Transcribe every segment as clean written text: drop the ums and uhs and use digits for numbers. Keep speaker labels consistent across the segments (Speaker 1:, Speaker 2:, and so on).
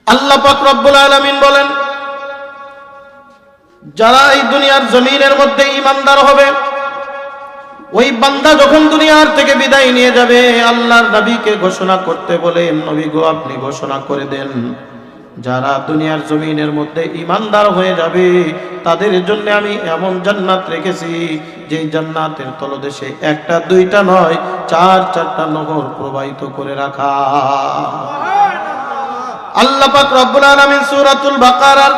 Speaker 1: আল্লাহ পাক রব্বুল আলামিন বলেন, যারা এই দুনিয়ার জমিনের মধ্যে ঈমানদার হবে, ওই বান্দা যখন দুনিয়ার থেকে বিদায় নিয়ে যাবে, আল্লাহর নবীকে ঘোষণা করতে বলেন, নবী গো আপনি ঘোষণা করে দেন, যারা দুনিয়ার জমিনের মধ্যে ঈমানদার হয়ে যাবে তাদের জন্য আমি এমন জান্নাত রেখেছি যে জান্নাতের তলদেশে একটা দুইটা নয়, চারটা নহর প্রবাহিত করে রাখা। আল্লাহ পাক রব্বুল আলামিন সূরাতুল বাকারার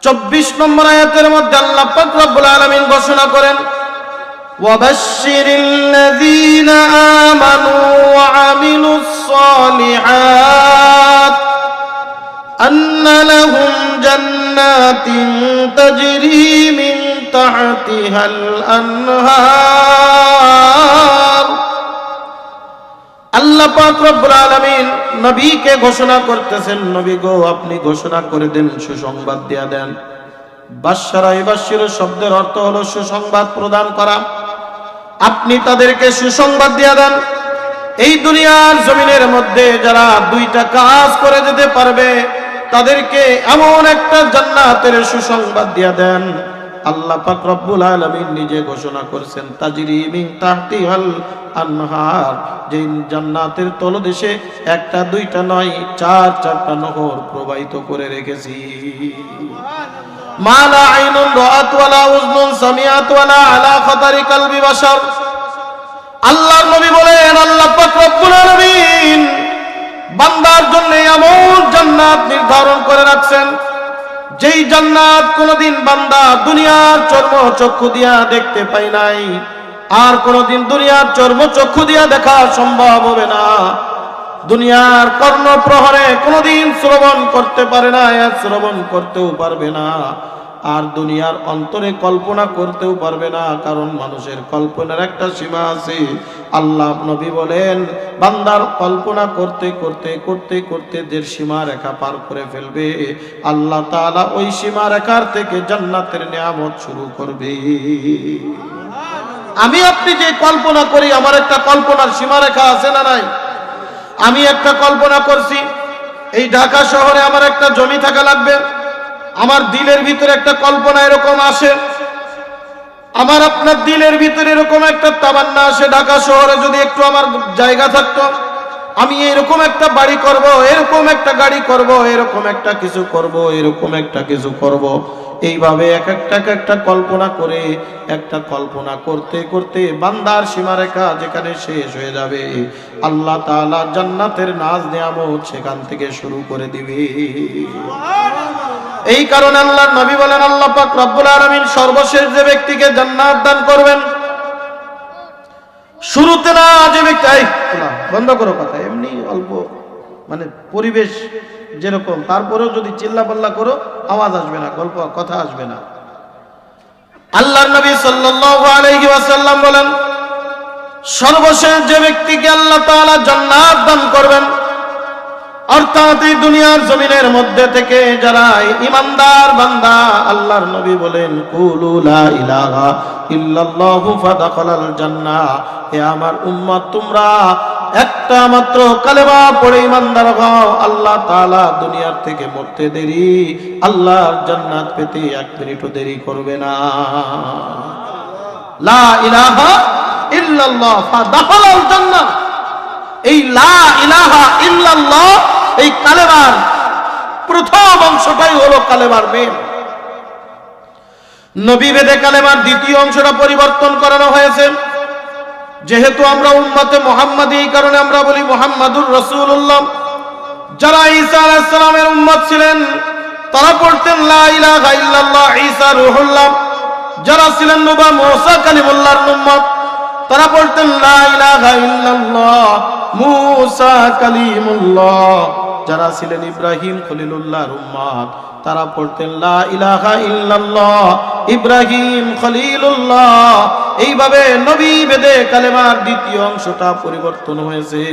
Speaker 1: 24 নম্বর আয়াতের মধ্যে আল্লাহ পাক রব্বুল আলামিন ঘোষণা করেন, ওয়াবাশশিরিল লাযীনা আমানু ওয়া আমিলুস সালিহাত আন্না লাহুম জান্নাতিন তাজরি মিন তাহতিহাল আনহার। আল্লাহ পাক রব্বুল আলামিন নবীকে ঘোষণা করতেছেন, নবী গো আপনি ঘোষণা করে দেন, সুসংবাদ দিয়া দেন। বাশশারা ইবাশশিরু শব্দের অর্থ হলো সুসংবাদ প্রদান করা। আপনি তাদেরকে সুসংবাদ দিয়া দেন, এই দুনিয়ার জমিনের মধ্যে যারা দুইটা কাজ করে যেতে পারবে তাদেরকে এমন একটা জান্নাতের সুসংবাদ দিয়া দেন। আল্লাহ পাক রব্বুল আলামিন নিজে ঘোষণা করেছেন, তাজরি মিন তাহতিহাল আনহার, যে জান্নাতের তলদেশে একটা দুইটা নয়, চারটা নহর প্রবাহিত করে রেখেছি। মা লা আইনুন রাআত ওয়ালা উযনুন সামিআত ওয়ালা আলা খাতারি কলবি বাশার। আল্লাহর নবী বলেন, আল্লাহ পাক রব্বুল আলামিন বান্দার জন্য এমন জান্নাত নির্ধারণ করে রাখছেন, যেই জান্নাত কোনদিন বান্দা দুনিয়ার চর্মচক্ষু দিয়া দেখতে পায় নাই, আর কোনদিন দুনিয়ার চর্মচক্ষু দিয়া দেখা সম্ভব হবে না। দুনিয়ার কর্ণপ্রহরে কোনদিন শ্রবণ করতে পারে না, শ্রবণ করতেও পারবে না, আর দুনিয়ার অন্তরে কল্পনা করতেও পারবে না, কারণ মানুষের কল্পনার একটা সীমা আছে। আল্লাহ নবী বলেন, বান্দার কল্পনা করতে করতে করতে করতে যে সীমা রেখা পার করে ফেলবে, আল্লাহ তাআলা ওই সীমা রেখার থেকে জান্নাতের নিয়ামত শুরু করবে। আমি আপনি যে কল্পনা করি, আমার একটা কল্পনার সীমা রেখা আছে না নাই? আমি একটা কল্পনা করছি, এই ঢাকা শহরে আমার একটা জমি থাকা লাগবে। আমার দিলের ভিতরে একটা কল্পনা এরকম আসে, আমার আপনার দিলের ভিতরে এরকম একটা তামান্না আসে, ঢাকা শহরে যদি একটু আমার জায়গা থাকতো, আমি এরকম একটা বাড়ি করব, এরকম একটা গাড়ি করব, এরকম একটা কিছু করব, এরকম একটা কিছু করব। এইভাবে এক একটা কল্পনা করে, একটা কল্পনা করতে করতে বান্দার সীমারেখা যেখানে শেষ হয়ে যাবে, আল্লাহ তাআলা জান্নাতের নাজ নিয়ামত সেখান থেকে শুরু করে দিবে। এই কারণে আল্লাহর নবী বলেন, আল্লাহ পাক রব্বুল আলামিন সর্বশেষ যে ব্যক্তিকে জান্নাত দান করবেন, শুরুতে না যে ব্যক্তি, বন্ধ করো কথা, এমনি অল্প মানে পরিবেশ যেরকম, তারপরেও যদি চিল্লাপাল্লা করো আওয়াজ আসবে না, গল্প কথা আসবে না। আল্লাহর নবী সাল্লাল্লাহু আলাইহি ওয়াসাল্লাম বলেন, সর্বশেষ যে ব্যক্তিকে আল্লাহ তাআলা জান্নাত দান করবেন, অর্থাৎ এই দুনিয়ার জমিনের মধ্যে থেকে যারা ঈমানদার বান্দা, আল্লাহর নবী বলেন, কুলু লা ইলাহা ইল্লাল্লাহু ফাদাখালাল জান্নাহ। হে আমার উম্মত, তোমরা একটা মাত্র কালেমা পড়ে ঈমানদার হও, আল্লাহ তাআলা দুনিয়ার থেকে মরতে দেরি, আল্লাহর জান্নাত পেতে এক মিনিটও দেরি করবে না। লা ইলাহা ইল্লাল্লাহ ফাদাখালাল জান্নাহ। এই লা ইলাহা ইল্লাল্লাহ, এই কালেমার প্রথম অংশটাই হলো কালেমার মেন। নবী ভেদে কালেমার দ্বিতীয় অংশটা পরিবর্তন করানো হয়েছে। যেহেতু আমরা উম্মতে মুহাম্মাদী, এই কারণে আমরা বলি মুহাম্মাদুর রাসূলুল্লাহ। যারা ঈসা আলাইহিস সালামের উম্মত ছিলেন তারা পড়তেন লা ইলাহা ইল্লাল্লাহ, ঈসা রূহুল্লাহ। যারা ছিলেন নবী মুসা কালিমুল্লাহর উম্মত, তারা পড়তেন লা ইলাহা ইল্লাল্লাহ, মুসা কালিমুল্লাহ। যারা ছিলেন ইব্রাহিম খলিলুল্লাহর উম্মত, তারা পড়তেন লা ইলাহা ইল্লাল্লাহ, ইব্রাহিম খলিলুল্লাহ। এইভাবে নবী ভেদে কালেমার দ্বিতীয় অংশটা পরিবর্তন হয়েছে,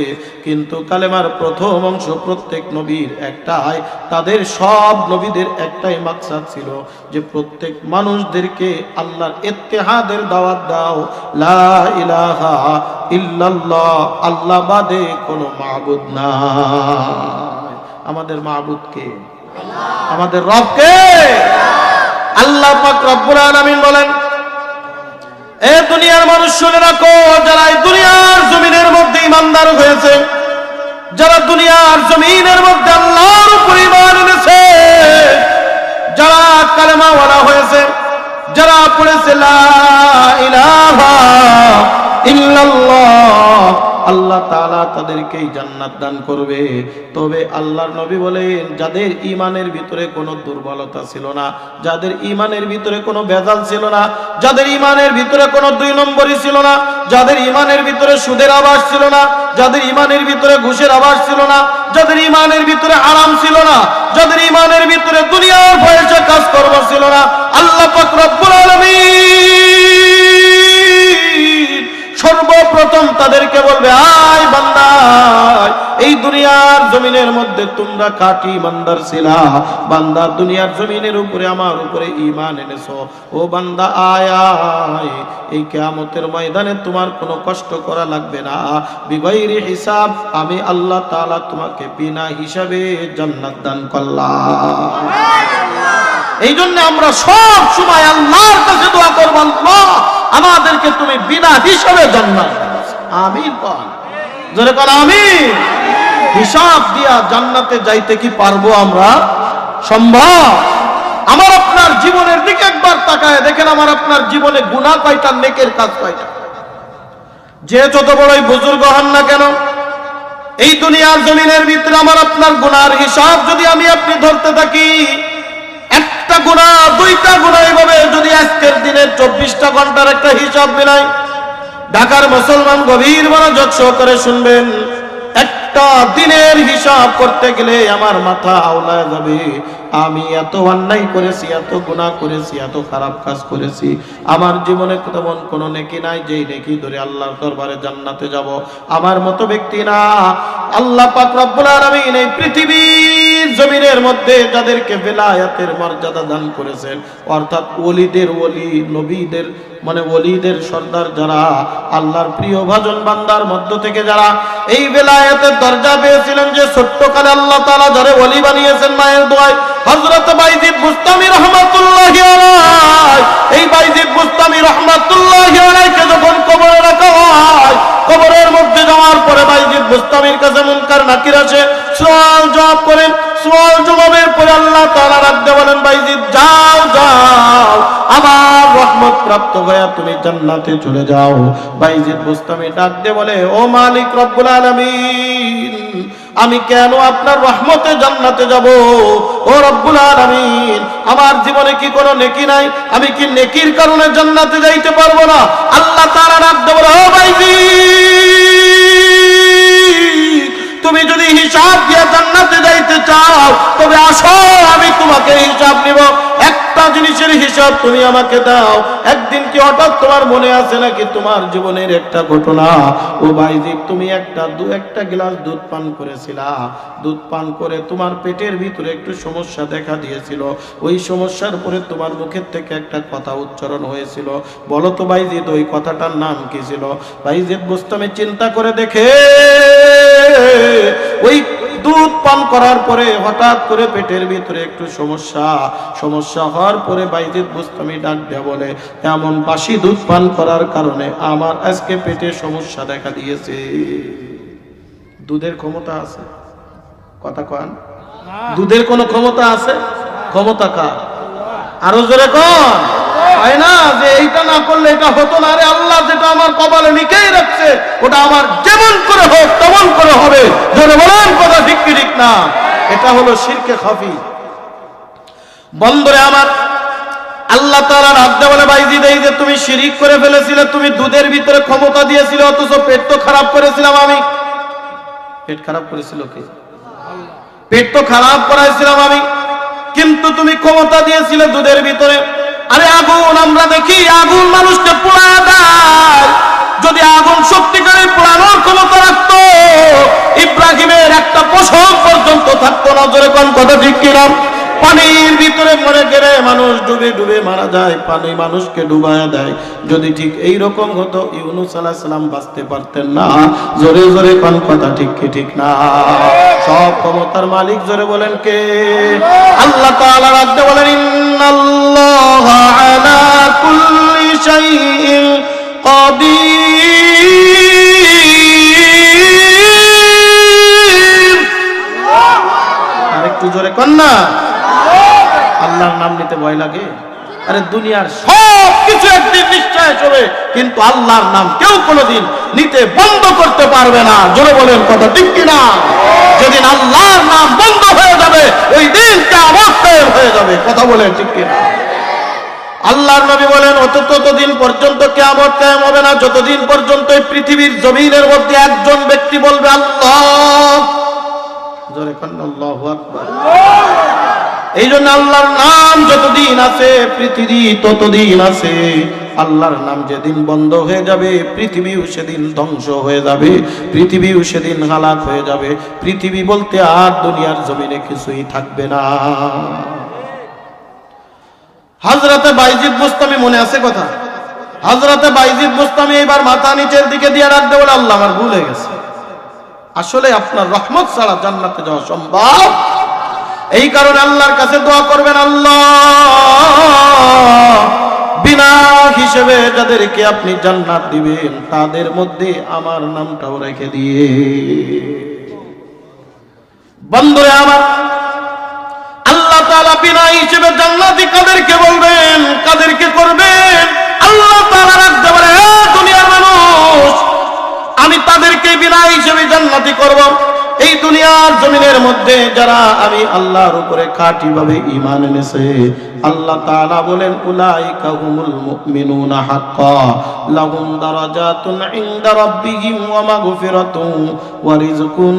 Speaker 1: কিন্তু কালেমার প্রথম অংশ প্রত্যেক নবীর একটাই। তাদের সব নবীদের একটাই মাকসাদ ছিল যে প্রত্যেক মানুষদেরকে আল্লাহর ইত্তেহাদের দাওয়াত দাও, লা ইলাহা ইল্লাল্লাহ, আল্লাহ বাদে কোনো মাবুদ নাই। আমাদের মাবুদ কে? আমাদের রব কে? আল্লাহ পাক রব্বুল আলামিন বলেন, এ দুনিয়ার মানুষ শুনে রাখো, যারা এই দুনিয়ার জমিনের মধ্যে ঈমানদার হয়েছে, যারা দুনিয়ার জমিনের মধ্যে আল্লাহর উপর ঈমান এনেছে, যারা কালেমা ওয়ালা হয়েছে, যারা পড়েছে লা ইলাহা ইল্লাল্লাহ, আল্লাহ তাআলা তাদেরকেই জান্নাত দান করবে। তবে আল্লাহর নবী বলেন, যাদের ঈমানের ভিতরে কোনো দুর্বলতা ছিল না, যাদের ঈমানের ভিতরে কোনো ভেজাল ছিল না, যাদের ঈমানের ভিতরে কোনো দুই নম্বরই ছিল না, যাদের ঈমানের ভিতরে সুদের আভাস ছিল না, যাদের ঈমানের ভিতরে ঘুষের আভাস ছিল না, যাদের ঈমানের ভিতরে হারাম ছিল না, যাদের ঈমানের ভিতরে দুনিয়ার ভয়ে কাজ করব ছিল না, আল্লাহ পাক রব্বুল আলামিন সর্বপ্রথম তাদেরকে বলবে, আয় বান্দা, এই দুনিয়ার জমিনের মধ্যে তোমরা খাঁটি ইমানদার ছিলা, বান্দা দুনিয়ার জমিনের উপরে আমার উপরে ঈমান এনেছো, ও বান্দা আয় আয়, এই কিয়ামতের ময়দানে তোমার কোনো কষ্ট করা লাগবে না, বিগাইরি হিসাব, আমি আল্লাহ তাআলা তোমাকে বিনা হিসাবে জান্নাত দান করলাম। এই জন্য আমরা সব সময় আল্লাহর কাছে দোয়া করব, আল্লাহ আমাদেরকে তুমি বিনা হিসাবে জান্নাত দাও। আমিন বল, জোরে বল আমিন। হিসাব দিয়া জান্নাতে যাইতে কি পারবো আমরা? সম্ভব? আমার আপনার জীবনের দিকে একবার তাকায় দেখেন, আমার আপনার জীবনে গুনাহ কয়টা, নেকের কাজ কয়টা? যে যত বড়ই বুজুর্গ হন না কেন, এই দুনিয়ার জমিনের ভিতরে আমার আপনার গুনার হিসাব যদি আমি আপনি ধরতে থাকি, একটা গুনাহ, দুইটা গুনাহ, এইভাবে যদি আজকের দিনের 24টা ঘন্টার একটা হিসাব মিলাই, ঢাকার মুসলমান গভীর মনোযোগ সহকারে শুনবেন, একটা দিনের হিসাব করতে গেলে আমার মাথা আওলায় যাবে। আমি এত অন্যায় করেছি, এত গুনাহ করেছি, এত খারাপ কাজ করেছি, আমার জীবনে তেমন কোনো নেকি নাই যেই নেকি ধরে আল্লাহর দরবারে জান্নাতে যাব। আমার মতো ব্যক্তি না। আল্লাহ পাক রব্বুল আলামিন এই পৃথিবীর জমিনের মধ্যে যাদেরকে বেলায়াতের মর্যাদা দান করেছেন, অর্থাৎ ওলিদের ওলি, নবীদের মানে ওলিদের সর্দার, যারা আল্লাহর প্রিয় ভাজন বান্দার মধ্য থেকে যারা এই বেলায়াতের দরজা পেয়েছিলেন, যে ছোট্টকালে আল্লাহ তাআলা যারে ওলি বানিয়েছেন মায়ের দোয়ায়, হযরত বাইজিদ বুস্তামি রাহমাতুল্লাহি আলাইহি, এই বাইজিদ বুস্তামি রাহমাতুল্লাহি আলাইহিকে যখন কবরে রাখা হয়, কবরের মধ্যে যাওয়ার পরে বাইজিদ বুস্তামির কাছে মুনকার নাকির আসে, সওয়াল জবাব করেন, সওয়াল জবাবের পরে আল্লাহ তাআলা রাখতে বলেন, বাইজিদ যাও যাও, আমার রহমত প্রাপ্ত হয়ে তুমি জান্নাতে চলে যাও। বাইজিদ বুস্তামি ডাক দিয়ে বলে, ও মালিক রব্বুল আলামিন, আমি কেন আপনার রহমতে জান্নাতে যাব? ও রব্বুল আলামিন, আমার জীবনে কি কোনো নেকি নাই? আমি কি নেকির কারণে জান্নাতে যাইতে পারবো না? আল্লাহ তাআলা ডাক দিয়ে বলে, ও বাইজিদ, তুমি যদি হিসাব দিয়ে জান্নাতে যাইতে চাও, তবে আসো, আমি তোমাকে হিসাব নিব। একটা জিনিসের হিসাব তুমি আমাকে দাও। একদিন কি হঠাৎ তোমার মনে আছে নাকি তোমার জীবনের একটা ঘটনা? ও বাইজিদ, তুমি একটা গ্লাস দুধ পান করেছিলা, দুধ পান করে তোমার পেটের ভিতরে একটু সমস্যা দেখা দিয়েছিল, ওই সমস্যার পরে তোমার মুখের থেকে একটা কথা উচ্চারণ হয়েছিল, বলো তো বাইজিদ ওই কথাটার নাম কি ছিল? বাইজিদ বুস্তামি চিন্তা করে দেখে, ওই দুধ পান করার পরে হঠাৎ করে পেটের ভিতরে একটু সমস্যা হওয়ার পরে বাইজিদ বুস্তামি ডাক দেয়া বলে, এমন বাসি দুধ পান করার কারণে আমার আজকে পেটে সমস্যা দেখা দিয়েছে। দুধের ক্ষমতা আছে? কথা কন, দুধের কোনো ক্ষমতা আছে? ক্ষমতা কার? আরো জোরে কন। হয় না যে এইটা না করলে এটা হতো না, আরে আল্লাহ যেটা আমার কপালে লিখেই রাখছে, ওটা আমার যেমন করে হোক তেমন করে হবে। জোরে বলেন কথা ঠিক কি ঠিক না? এটা হলো শিরকে খাফি। বন্ধুরে আমার, আল্লাহ তাআলা রাখতে বলে, বাইজিদ এই যে তুমি শিরিক করে ফেলেছিলে, তুমি দুধের ভিতরে ক্ষমতা দিয়েছিলে, অথচ পেট তো খারাপ করেছিলাম আমি। পেট খারাপ করেছিল কে? পেট তো খারাপ করাইছিলাম আমি, কিন্তু তুমি ক্ষমতা দিয়েছিলে দুধের ভিতরে। আরে আগুন, আমরা দেখি আগুন মানুষকে পোড়ায় দেয়। যদি আগুন সত্যিকারে পোড়ানোর ক্ষমতা রাখতো, ইব্রাহিমের একটা পশম পর্যন্ত থাকতো না। জোরে কোন কথা ঠিক কিনা? পানির ভিতরে মরে গেলে মানুষ ডুবে ডুবে মারা যায়, পানি মানুষকে ডুবায়া দেয়। যদি ঠিক এই রকম হতো ইউনূস আলাইহিস সালাম বাঁচতে পারতেন না। জোরে জোরে কোন কথা ঠিক কি ঠিক না? সব ক্ষমতার মালিক জোরে বলেন কে? আল্লাহ তাআলা রাখতে বলেন ইন্নাল্লাহা আলা কুল্লি শাইইন কাদির। আরেকটু জোরে কোন না। আল্লাহর নাম নিতে ভয় লাগে? আরে দুনিয়ার সব কিছু একদিন নিশ্চয় হবে, কিন্তু আল্লাহর নাম কেউ কোনোদিন নিতে বন্ধ করতে পারবে না। জোরে বলেন কথা ঠিক কি না? যেদিন আল্লাহর নাম বন্ধ হয়ে যাবে ওই দিন কিয়ামত কায়েম হয়ে যাবে। কথা বলেন ঠিক কি না? আল্লাহর নবী বলেন ততদিন পর্যন্ত কিয়ামত কায়েম হবে না যতদিন পর্যন্ত এই পৃথিবীর জমিনের মধ্যে একজন ব্যক্তি বলবে আল্লাহ। জোরে কোন আল্লাহু আকবার। এই জন্য আল্লাহর নাম যতদিন আছে পৃথিবী ততদিন আছে। আল্লাহর নাম যেদিন বন্ধ হয়ে যাবে পৃথিবীও সেদিন ধ্বংস হয়ে যাবে, পৃথিবীও সেদিন হালাক হয়ে যাবে। পৃথিবী বলতে আর দুনিয়ার জমিনে কিছুই থাকবে না। হযরতে বাইজিদ বুস্তামি মনে আছে কথা? হযরতে বাইজিদ বুস্তামি এবার মাথা নিচের দিকে দিয়ে রাখতে বলে আল্লাহ আমার ভুল হয়ে গেছে, আসলে আপনার রহমত ছাড়া জান্নাতে যাওয়া সম্ভব। এই কারণে আল্লাহর কাছে দোয়া করবেন, আল্লাহ বিনা হিসেবে যাদেরকে আপনি জান্নাত দিবেন তাদের মধ্যে আমার নামটাও রেখে দিয়ে। বন্ধুরে আমার, আল্লাহ তাআলা বিনা হিসেবে জান্নাতি কাদেরকে বলবেন, কাদেরকে করবেন? আল্লাহ তাআলা রাখতে পারে দুনিয়ার মানুষ আমি তাদেরকে বিনা হিসেবে জান্নাতি করব। এই দুনিয়ার জমিনের মধ্যে যারা আমি আল্লাহর উপরে খাঁটি ভাবে ঈমান এনেছে, আল্লাহ তাআলা বলেন উলাইকা হুমুল মুমিনুনা হাক্কা লাহুম দারাজাতুন ইনদা রাব্বিহিম ওয়া মাগফিরাতুন ওয়া রিজকুন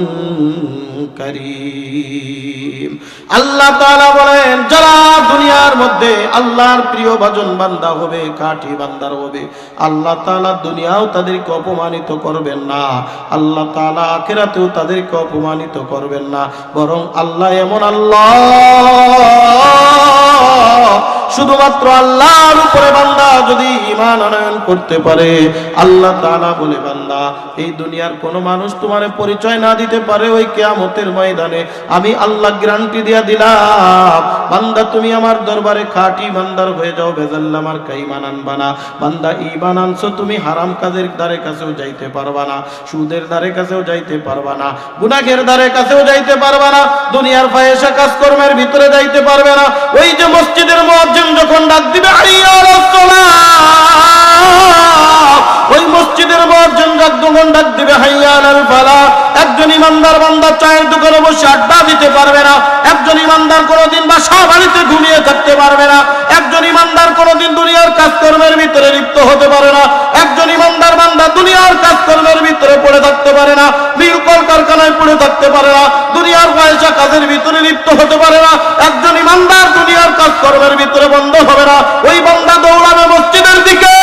Speaker 1: কারীম। আল্লাহ তাআলা বলেন যারা দুনিয়ার মধ্যে আল্লাহর প্রিয় ভাজন বান্দা হবে, খাঁটি বান্দার হবে, আল্লাহ তাআলা দুনিয়াও তাদেরকে অপমানিত করবেন না, আল্লাহ তাআলা আখিরাতেও তাদেরকে অপমানিত করবেন না। বরং আল্লাহ এমন আল্লাহ, শুধুমাত্র আল্লাহর উপরে বান্দা যদি ঈমান আনয়ন করতে পারে, আল্লাহ তাআলা বলে বান্দা এই দুনিয়ার কোনো মানুষ তোমারে পরিচয় না দিতে পারে, ওই কিয়ামতের ময়দানে আমি আল্লাহ গ্যারান্টি দিয়া দিলাম বান্দা তুমি আমার দরবারে খাঁটি বান্দার হয়ে যাও, বেজাল্লা মার্কা ঈমান আনবা না। বান্দা ঈমান আনছো তুমি হারাম কাজের দ্বারে কাছেও যাইতে পারবা না, সুদের দ্বারে কাছেও যাইতে পারবা না, গুনাহের দ্বারে কাছেও যাইতে পারবা না, দুনিয়ার ফাহিশা কাজকর্মের ভিতরে যাইতে পারবে না। ওই যে মসজিদের মুয়াজ্জিন যখন ডাক দিবে হাইয়া আলাস সালাহ, ওই মসজিদের মুয়াজ্জিন যখন ডাক দিবে হাইয়া আলাল ফালাহ, একজন ইমানদার বান্দা চায়ের দোকানে বসে আড্ডা দিতে পারবে না, একজন ইমানদার কোনোদিন বাসা বাড়িতে ঘুমিয়ে থাকতে পারবে না, একজন ইমানদার কোনোদিন দুনিয়ার কাজকর্মের ভিতরে লিপ্ত হতে পারে না, একজন ইমানদার বান্দা দুনিয়ার কাজকর্মের ভিতরে পড়ে থাকতে পারে না, মিল কলকারখানায় পড়ে থাকতে পারে না, দুনিয়ার পয়সা কাজের ভিতরে লিপ্ত হতে পারে না। একজন ইমানদার দুনিয়ার কাজকর্মের ভিতরে বন্ধ হবে না। ওই বান্দা দৌড়াবে মসজিদের দিকে,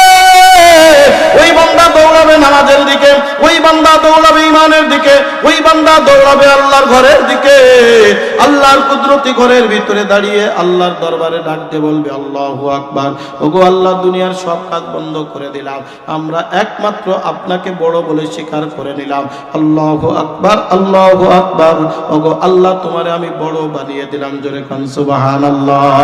Speaker 1: ওই বান্দা দৌড়াবে নামাজের দিকে, ওই বান্দা দৌড়াবে ঈমানের দিকে, ওই বান্দা দৌড়াবে আল্লাহর ঘরের দিকে। আল্লাহর কুদরতি ঘরের ভিতরে দাঁড়িয়ে আল্লাহর দরবারে ডাকতে বলবে আল্লাহু আকবার, ওগো আল্লাহ দুনিয়ার সব কাজ বন্ধ করে দিলাম, আমরা একমাত্র আপনাকে বড় বলে স্বীকার করে নিলাম। আল্লাহু আকবার, আল্লাহু আকবার, ওগো আল্লাহ তোমারে আমি বড় বানিয়ে দিলাম। জোরে কান সুবহানাল্লাহ।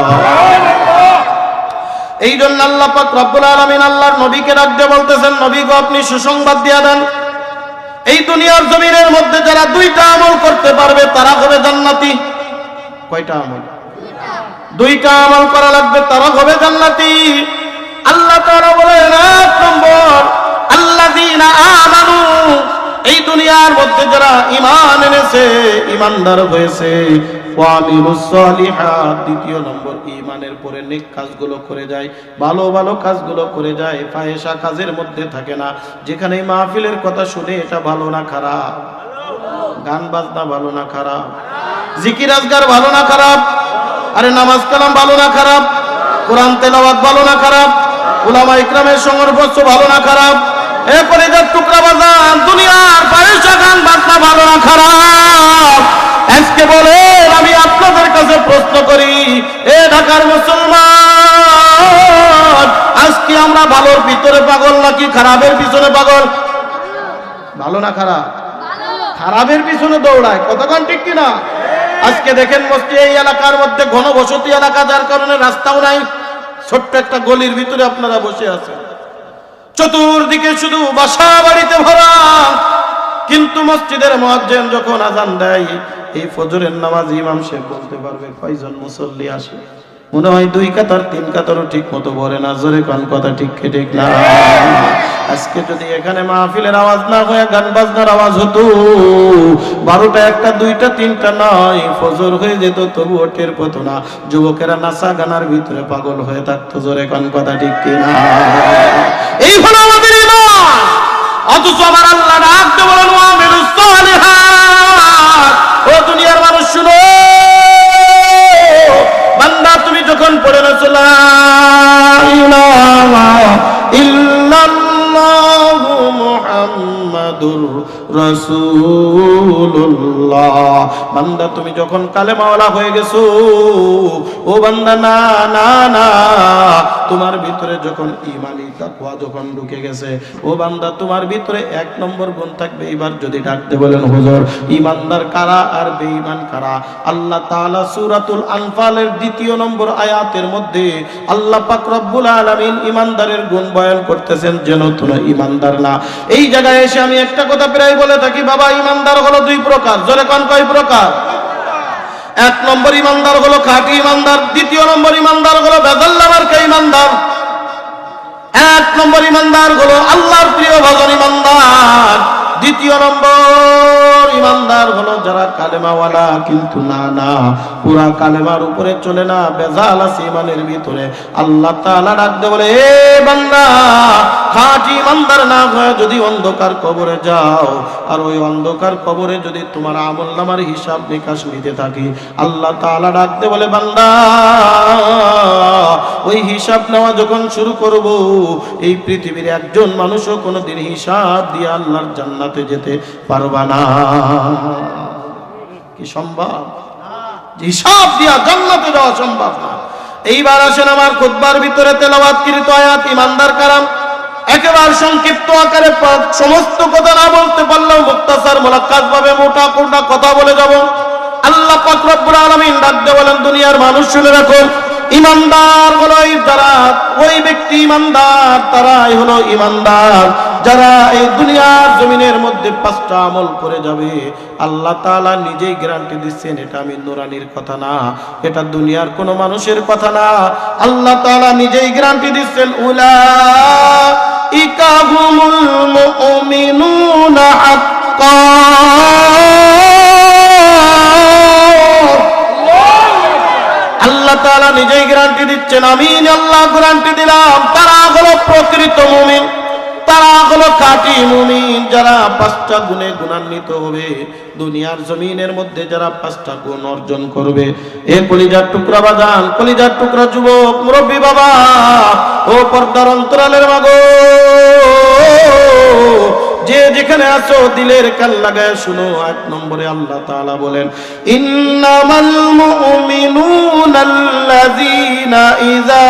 Speaker 1: এই জন্য আল্লাহ পাক রব্বুল আলামিন আল্লাহর নবীকে ডাকতে বলতেছেন, নবী গো আপনি সুসংবাদ দিয়ে দেন, এই দুনিয়ার জমিনের মধ্যে যারা দুইটা আমল করতে পারবে তারা হবে জান্নাতি। কয়টা আমল? দুইটা আমল করা লাগবে, তারা হবে জান্নাতি। আল্লাহ তাআলা বলেন এক নম্বর আল্লাযীনা আমানু, এই দুনিয়ার মধ্যে যারা ঈমান এনেছে, ঈমানদার হয়েছে, ওয়া আমিলুস সালিহাত, দ্বিতীয় নম্বর ঈমানের পরে নেক কাজগুলো করে যায়, ভালো ভালো কাজগুলো করে যায়, ফাহিশা কাজের মধ্যে থাকে না। যেখানে মাহফিলের কথা শুনে এটা ভালো না খারাপ, গান বাজনা ভালো না খারাপ, জিকির আজকার ভালো না খারাপ, আরে নামাজ কালাম ভালো না খারাপ, কোরআন তেলাওয়াত ভালো না খারাপ, উলামা ইকরামের সংস্পর্শ ভালো না খারাপ, এরপরে যে টুকরা বাজান দুনিয়ার ফাহিশা গান বাজনা ভালো না খারাপ। আজকে বলেন আমি আপনাদের কাছে প্রশ্ন করি, এ ঢাকার মুসলমান, আজকে আমরা ভালোর ভিতরে পাগল নাকি খারাপের পিছনে পাগল? ভালো না খারাপ? খারাপের পিছনে দৌড়ায়, কতক্ষণ ঠিক কিনা? আজকে দেখেন মসজিদ এই এলাকার মধ্যে ঘনবসতি এলাকা, যার কারণে রাস্তাও নাই, ছোট্ট একটা গলির ভিতরে আপনারা বসে আছেন, চতুর্দিকে শুধু বাসা বাড়িতে ভরা। কিন্তু মসজিদের মুয়াজ্জিন যখন আজান দেয়, এই ফজরের নামাজ ইমাম সাহেব বলতে পারবে কয়জন মুসল্লি আসে? মনে হয় 2 কাতার 3 কাতারও ঠিক মতো ভরে না। জোরে কোন কথা ঠিক ঠিক না? আজকে যদি এখানে মাহফিলের আওয়াজ না হয়, গান বাজনার আওয়াজ হতো, 12টা 1টা 2টা 3টা নয়, ফজর হয়ে যেত, তবুও টের পেতো না। যুবকেরা নাচা গানার ভিতরে পাগল হয়ে থাকতো। জোরে কোন কথা ঠিক কিনা? এই হলো আমাদের ঈমান। অথচ আমার আল্লাহ ডাক দিয়ে বলেন, ওয়ামিলুস সালিহাত। ও দুনিয়ার মানুষ শুনো, বান্দা তুমি যখন পড়ে না লা ইলাহা ইল্লাল্লাহু মুহাম্মাদুর রাসূলুল্লাহ, বান্দা তুমি যখন কালেমাওয়ালা হয়ে গেছো, ও বান্দা না না না, তোমার ভিতরে যখন ঈমানি তাকওয়া যখন ঢুকে গেছে, ও বান্দা তোমার ভিতরে 1 নম্বর গুণ থাকবে। এবার যদি ডাকতে বলেন, হুজুর ঈমানদার কারা আর বেঈমান কারা? আল্লাহ তাআলা সূরাতুল আনফালের 2 নম্বর আয়াতের মধ্যে আল্লাহ পাক রব্বুল আলামিন ঈমানদারের গুণ বয়ান করতেছেন, যেন তোমরা ঈমানদার না। এই জায়গায় এসে আমি একটা কথা প্রায় বলে থাকি, বাবা ঈমানদার হলো 2 প্রকার। জোরে কোন কয় প্রকার? 1 নম্বর ঈমানদার হলো খাঁটি ঈমানদার, 2 নম্বর ঈমানদার হলো বেজাল্লামার কে ঈমানদার। 1 নম্বর ঈমানদার হলো আল্লাহর প্রিয় ভজন ঈমানদার, 2 নম্বর ঈমানদার হলো যারা কালেমাওয়ালা, কিন্তু না না, পুরা কালেমার উপরে চলে না, বেজাল আছে ঈমানের ভিতরে। আল্লাহ তাআলা ডাক দিয়ে বলে, এ বান্দা, খাঁটি ঈমানদার না হয়ে যদি অন্ধকার কবরে যাও, আর ওই অন্ধকার কবরে যদি তোমার আমলনামার হিসাব নিকাশ নিতে থাকি, আল্লাহ তাআলা ডাক দিয়ে বলে, বান্দা, ওই হিসাব নেওয়া যখন শুরু করব, এই পৃথিবীর একজন মানুষও কোনোদিন হিসাব দিয়ে আল্লাহর জান্নাতে যেতে পারবা না। কি সম্ভব? হিসাব দিয়া জান্নাতে যাওয়া সম্ভব না। এইবার আসেন আমার খুতবার ভিতরে তেলাওয়াতকৃত আয়াত ঈমানদার কারাম। একেবারে সংক্ষিপ্ত আকারে সমস্ত কথা না বলতে পারলেও মুক্তাসার মুলাক্কাস ভাবে মোটা কোটা কথা বলে যাব। আল্লাহ পাক রব্বুল আলামিন ডাক দিয়ে বলেন, দুনিয়ার মানুষ শুনে রাখো, ঈমানদার হলো যারা, ওই ব্যক্তি ঈমানদার, তারাই হলো ঈমানদার যারা এই দুনিয়ার জমিনের মধ্যে 5টা আমল করে যাবে। আল্লাহ তাআলা নিজেই গ্যারান্টি দিচ্ছেন, এটা আমি নুরানির কথা না, এটা দুনিয়ার কোনো মানুষের কথা না, আল্লাহ তাআলা নিজেই গ্যারান্টি দিচ্ছেন, উলাইকা হুমুল মুমিনুনা হাক্কা। আল্লাহ তাআলা নিজেই গ্যারান্টি দিচ্ছেন, আমিন, আল্লাহ গ্যারান্টি দিলাম, তারা হলো প্রকৃত মুমিন, তারা হলো খাঁটি মুমিন, যারা 5টা গুণে গুণান্বিত হবে। দুনিয়ার জমিনের মধ্যে যারা 5টা গুণ অর্জন করবে। এ কলিজার টুকরা বাজান, কলিজার টুকরা যুবক, মুরব্বী বাবা, ও পর্দার অন্তরালের মাগো, যে যেখানে আছো দিলের কান লাগায় শুনো। 1 নম্বরে আল্লাহ তাআলা বলেন, ইন্নামাল মুমিনুনাল্লাযীনা ইযা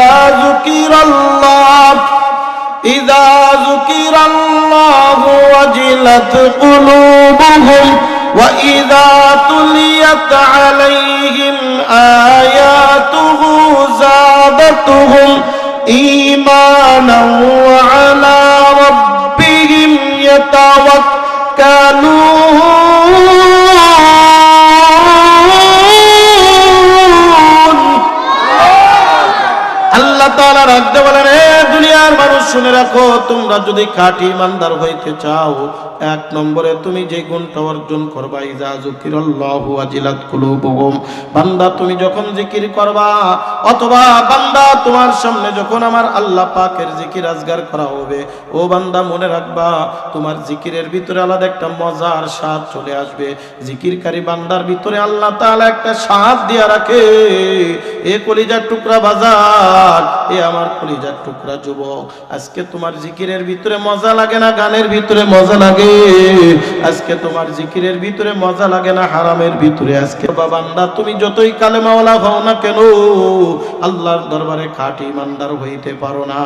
Speaker 1: যুকিরাল্লাহু ওয়াজিলাত কুলুবুহুম ওয়া ইযা তুলিয়াত আলাইহিম আয়াতুহু যাদাতুহুম ঈমানাও ওয়া আলা রাব্বিহিম ইয়াতাওয়াক্কালুন। আল্লাহ তাআলা রাখতে বলেন, হে দুনিয়ার মানুষ শুনে রাখো, তোমরা যদি খাঁটি ঈমানদার হইতে চাও, 1 নম্বরে তুমি যে গুণটা অর্জন করবা, ইযা যুকিরাল্লাহু ওয়াজিলাত কুলুবুহুম, বান্দা তুমি যখন জিকির করবা, অথবা বান্দা তোমার সামনে যখন আমার আল্লাহ পাকের জিকির আজগার করা হবে, ও বান্দা মনে রাখবা, তোমার জিকিরের ভিতরে আলাদা একটা মজার স্বাদ চলে আসবে। জিকিরকারী বান্দার ভিতরে আল্লাহ তাআলা একটা স্বাদ দিয়া রাখে। এ কলিজার টুকরা বাজার, এ আমার কলিজার টুকরা যুবক, আজকে তোমার জিকিরের ভিতরে মজা লাগে না গানের ভিতরে মজা লাগে? আজকে তোমার জিকিরের ভিতরে মজা লাগে না হারামের ভিতরে? আজকে বান্দা তুমি যতই কালেমাওয়ালা হও না কেন, আল্লাহর দরবারে খাঁটি ইমানদার হইতে পারো না।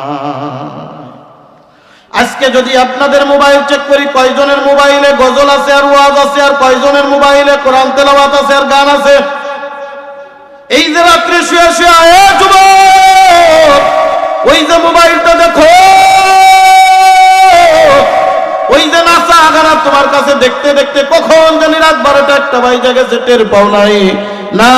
Speaker 1: আজকে যদি আপনাদের মোবাইল চেক করি, কয়জনের মোবাইলে গজল আছে আর ওয়াজ আছে, আর কয়জনের মোবাইলে কোরআন তেলাওয়াত আছে আর গান আছে? এই যে রাত্রে শুয়ে শুয়ে যুবক, ওই যে মোবাইলটা দেখো, ওই যে নাচা গানা তোমার কাছে দেখতে দেখতে কখন জানি রাত 12টা 1টা বাজে গেছে, টের পাও নাই। না,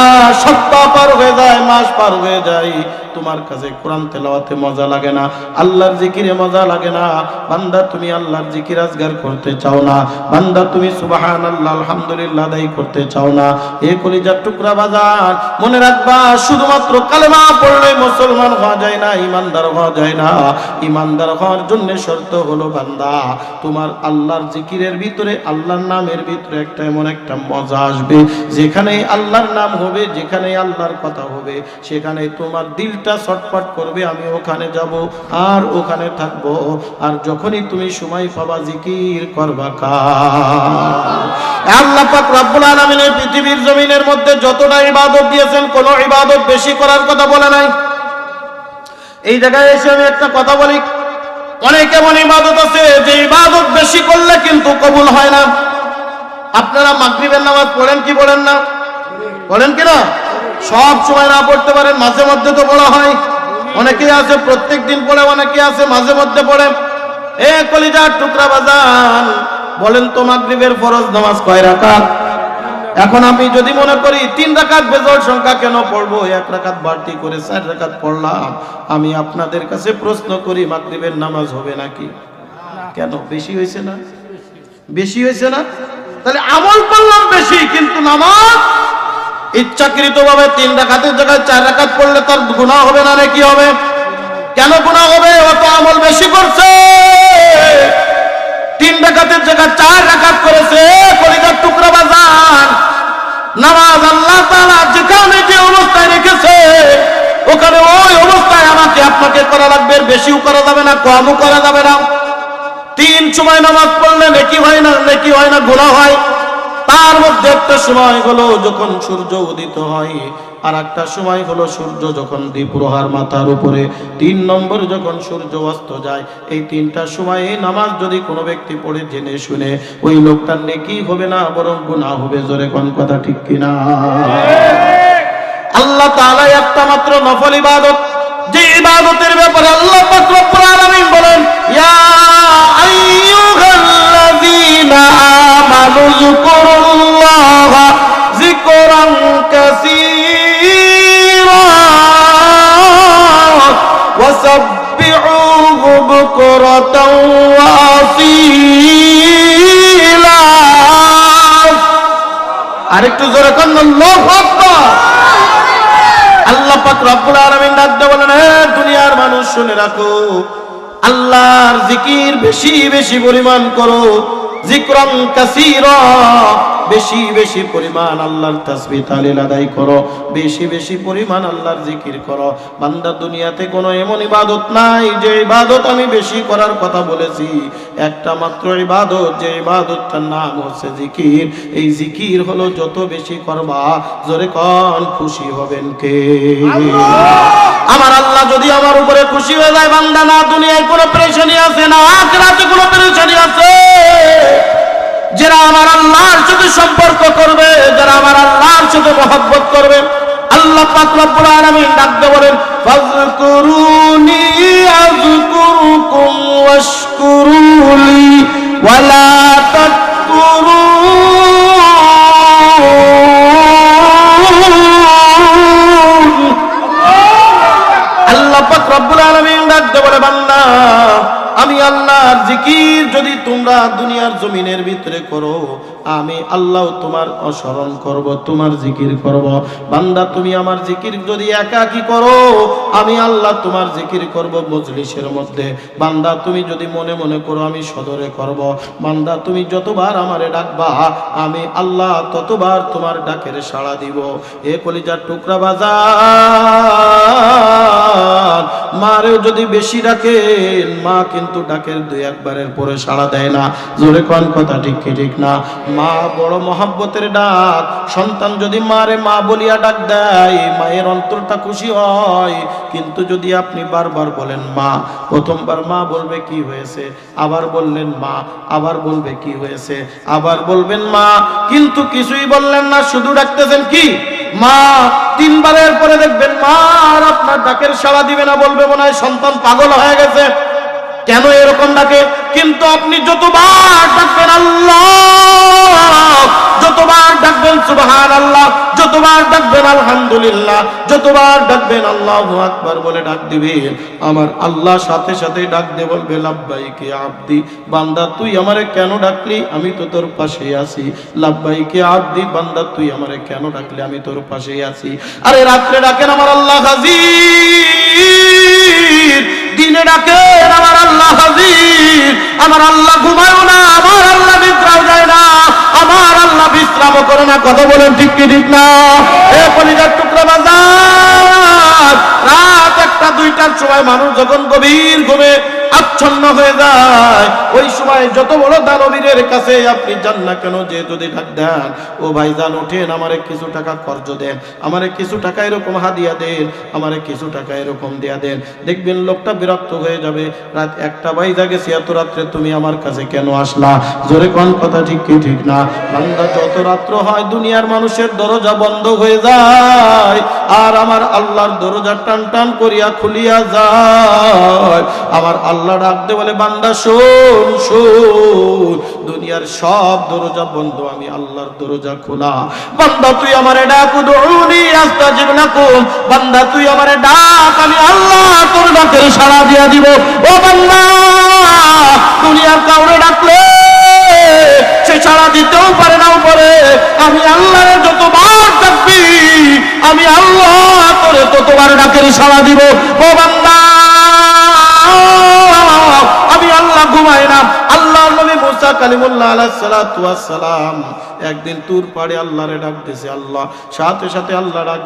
Speaker 1: সপ্তাহ পার হয়ে যায়, মাস পার হয়ে যায়, তোমার কাছে কোরআন তেলাওয়াতে মজা লাগে না, আল্লাহর জিকিরে মজা লাগে না। বান্দা তুমি আল্লাহর জিকির আজগার করতে চাও না, বান্দা তুমি সুবহানাল্লাহ আলহামদুলিল্লাহ আদায় করতে চাও না। এ কলিজার টুকরা বাজার, মনে রাখবা শুধুমাত্র কালেমা পড়লে মুসলমান হওয়া যায় না, ইমানদার হওয়া যায় না। ইমানদার হওয়ার জন্য শর্ত হলো বান্দা তোমার আল্লাহর জিকিরের ভিতরে, আল্লাহর নামের ভিতরে একটা এমন একটা মজা আসবে, যেখানে আল্লাহর নাম হবে, যেখানে আল্লাহর কথা হবে, সেখানে তোমার দিলটা ছটফট করবে, আমি ওখানে যাব আর ওখানে থাকবো। আর যখনই তুমি সময় পাবা জিকির করবা কার? আল্লাহ পাক রব্বুল আলামিন এই পৃথিবীর জমিনের মধ্যে যতটা ইবাদত দিয়েছেন, কোন ইবাদত বেশি করার কথা বলে নাই। এই জায়গায় এসে আমি একটা কথা বলি, অনেক এমন ইবাদত আছে যে ইবাদত বেশি করলে কিন্তু কবুল হয় না। আপনারা মাগরিবের নামাজ পড়েন কি পড়েন না? পড়েন কিনা? সব সময় না পড়তে পারেন, মাঝে মধ্যে তো পড়া হয়। অনেকেই আছে প্রত্যেক দিন পড়ে, অনেকে আছে মাঝে মধ্যে পড়ে। এ কলিজার টুকরা বাজান, বলেন তো মাগরিবের ফরজ নামাজ কয় রাকাত? এখন আমি যদি মনে করি 3 রাকাত বেজোড় সংখ্যা কেন পড়বো, 1 রাকাত বাড়তি করে 4 রাকাত পড়লাম, আমি আপনাদের কাছে প্রশ্ন করি মাগরিবের নামাজ হবে নাকি? কেন? বেশি হয়েছে না? বেশি হয়েছে না? তাহলে আমল করলাম বেশি, কিন্তু নামাজ ইচ্ছাকৃত ভাবে 3 রাকাতের জায়গায় 4 রাকাত পড়লে তার গুনাহ হবে না? নাকি হবে? কেন গুনাহ হবে? ও তো আমল বেশি করছে। 3 রাকাতের জায়গায় 4 রাকাত করেছে। কলিজার টুকরা বাজান, নামাজ আল্লাহ তাআলা যেখানে যে অবস্থায় রেখেছে, ওখানে ওই অবস্থায় আমাকে আপনাকে করা লাগবে। বেশিও করা যাবে না, কমও করা যাবে না। 3 সময় নামাজ পড়লে নেকি হয় না, নেকি হয় না, গুনাহ হয়। তার মধ্যে একটা সময় হলো যখন সূর্য উদিত হয়, আর একটা সময় হলো সূর্য যখন দ্বিপ্রহার মাথার উপরে, 3 নম্বর যখন সূর্য অস্ত যায়। এই 3টা সময়ে নামাজ যদি কোনো ব্যক্তি পড়ে জেনে শুনে, ওই লোকটার নেকি হবে না, বরং গুনাহ হবে। জোরে কোন কথা ঠিক কিনা? আল্লাহ তাআলা একটা মাত্র নফল ইবাদত, যে ইবাদতের ব্যাপারে আল্লাহ পাক রব্বুল আলামিন বলেন, ইয়া আইয়ুহাল্লাযীনা আমানু যকুরুল্লাহা যিকরান কাসীরা ওয়াসাব্বিহুহু বুকরাতাও ওয়া আসীলা। আরেকটু জোরে কোন আল্লাহু আকবার। আল্লাহ পাক রব্বুল আলামিন ডাক দিয়ে বলেন, হে দুনিয়ার মানুষ শুনে রাখো, আল্লাহর জিকির বেশি বেশি পরিমাণ করো। যিকরান কাসীরা, বেশি বেশি পরিমাণ আল্লাহর তাসবিহ তাহলিল আদায় করো, বেশি বেশি পরিমাণ আল্লাহর জিকির করো। বান্দা, দুনিয়াতে কোনো এমন ইবাদত নাই যে ইবাদত আমি বেশি করার কথা বলেছি। একটা মাত্র ইবাদত, যে ইবাদতটার নাম হচ্ছে জিকির। এই জিকির হলো যত বেশি করবা, জোরে কোন খুশি হবেন কে? আমার আল্লাহ যদি আমার উপরে খুশি হয়ে যায়, বান্দা, না দুনিয়ায় কোনো পেরেশানি আছে, না আখিরাতে কোনো পেরেশানি আছে। যারা আমার আল্লাহর সাথে সম্পর্ক করবে, যারা আমার আল্লাহর সাথে মহব্বত করবে, আল্লাহ পাক রব্বুল আলামিন ডাকতে বলেন, ফাযকুরুনি আযকুরুকুম ওয়াশকুরুলি ওয়ালা তাকফুরুন। আল্লাহ পাক রব্বুল আলামিন ডাকতে বলে, বান্দা, আমি আল্লাহর জিকির যদি তোমরা দুনিয়ার জমিনের ভিতরে করো, আমি আল্লাহ তোমার স্মরণ করব, তোমার জিকির করব। বান্দা তুমি আমার জিকির যদি একাকী করো, আমি আল্লাহ তোমার জিকির করব মজলিসের মধ্যে। বান্দা তুমি যদি মনে মনে করো, আমি সদরে করব। বান্দা তুমি যতবার আমারে ডাকবা, আমি আল্লাহ ততবার তোমার ডাকের সাড়া দিব। এ কলিজার টুকরা বাজার, মারেও যদি বেশি ডাকেন, মা কিন্তু ডাকের দুই একবারের পরে সাড়া দেয় না। জোরে কোন কথা ঠিক কি ঠিক না? মা বড় মহাব্বতের ডাক। সন্তান যদি মারে মা বলিয়া ডাক দেয়, মায়ের অন্তরটা খুশি হয়। কিন্তু যদি আপনি বারবার বলেন মা, প্রথমবার মা বলবে কি হয়েছে, আবার বললেন মা, আবার বলবে কি হয়েছে, আবার বলবেন মা, কিন্তু কিছুই বললেন না, শুধু ডাকতেছেন কি মা। তিনবারের পরে দেখবেন মা আর আপনার ডাকের সাড়া দিবে না, বলবে মনে হয় সন্তান পাগল হয়ে গেছে, কেন এরকম ডাকে। কিন্তু আপনি যতবার ডাকবেন আল্লাহ, যতবার ডাকবেন সুবহানাল্লাহ, যতবার ডাকবেন আলহামদুলিল্লাহ, যতবার ডাকবেন আল্লাহু আকবার বলে ডাক দিবেন, আমার আল্লাহ সাথে সাথে ডাক দিয়ে বলবে লাব্বাইকে আব্দি, বান্দা তুই আমারে কেন ডাকলি, আমি তো তোর পাশেই আছি। লাব্বাইকে আব্দি, বান্দা তুই আমারে কেন ডাকলি, আমি তোর পাশেই আছি। আরে রাত্রে ডাকেন আমার আল্লাহ হাজির, দিনে ডাকেন আমার আল্লাহ হাজির। আমার আল্লাহ ঘুমায়ও না, আমার আল্লাহ বিশ্রাম যায় না, আমার আল্লাহ বিশ্রামও করে না। কথা বলেন ঠিক কি ঠিক না? এ কলিজার টুকরা বাজার, রাত 1টা 2টার সময় মানুষ যখন গভীর ঘুমে আচ্ছন্ন হয়ে যায়, ওই সময় যত বড় দানবীরের কাছে আপনি যান না কেন, যে যদি ডাক দেন, ও ভাইজান ওঠেন, আমারে কিছু টাকা কর্জ দেন, আমারে কিছু টাকা এরকম হাদিয়া দেন, আমারে কিছু টাকা এরকম দিয়া দেন, দেখবেন লোকটা বিরক্ত হয়ে যাবে। রাত 1টা বাইজা গেছে, এত রাত্রে তুমি আমার কাছে কেন আসলা? জোরে কোন কথা ঠিক কি ঠিক না? বান্দা যত রাত্র হয় দুনিয়ার মানুষের দরজা বন্ধ হয়ে যায়, আর আমার আল্লাহর দরজা টান টান করিয়া খুলিয়া যায়। আমার আল্লাহ ডাকতে বলে বান্দা শোন শোন, দুনিয়ার সব দরজা বন্ধ, আমি আল্লাহর দরজা খোলা। বান্দা তুই আমারে ডাক, উদউনি আস্তাজিব লাকুম, বান্দা তুই আমারে ডাক, আমি আল্লাহ তোর ডাকের সাড়া দিয়া দিব। ও বান্দা, দুনিয়ার কাউরে ডাকলে সে সাড়া দিতেও পারে নাও পারে, আমি আল্লাহরে যতবার ডাকবি, আমি আল্লাহ তোরে ততবার ডাকের সাড়া দিব। ও বান্দা, আমি আল্লাহ ঘুমাই না। আল্লাহর নবী মুসা কালিমুল্লাহ আলাইহিস সালাতু ওয়াস সালাম একদিন তুর পাড়ে আল্লাহরে ডাক দিয়েছে, আল্লাহ সাথে সাথে আল্লাহ ডাক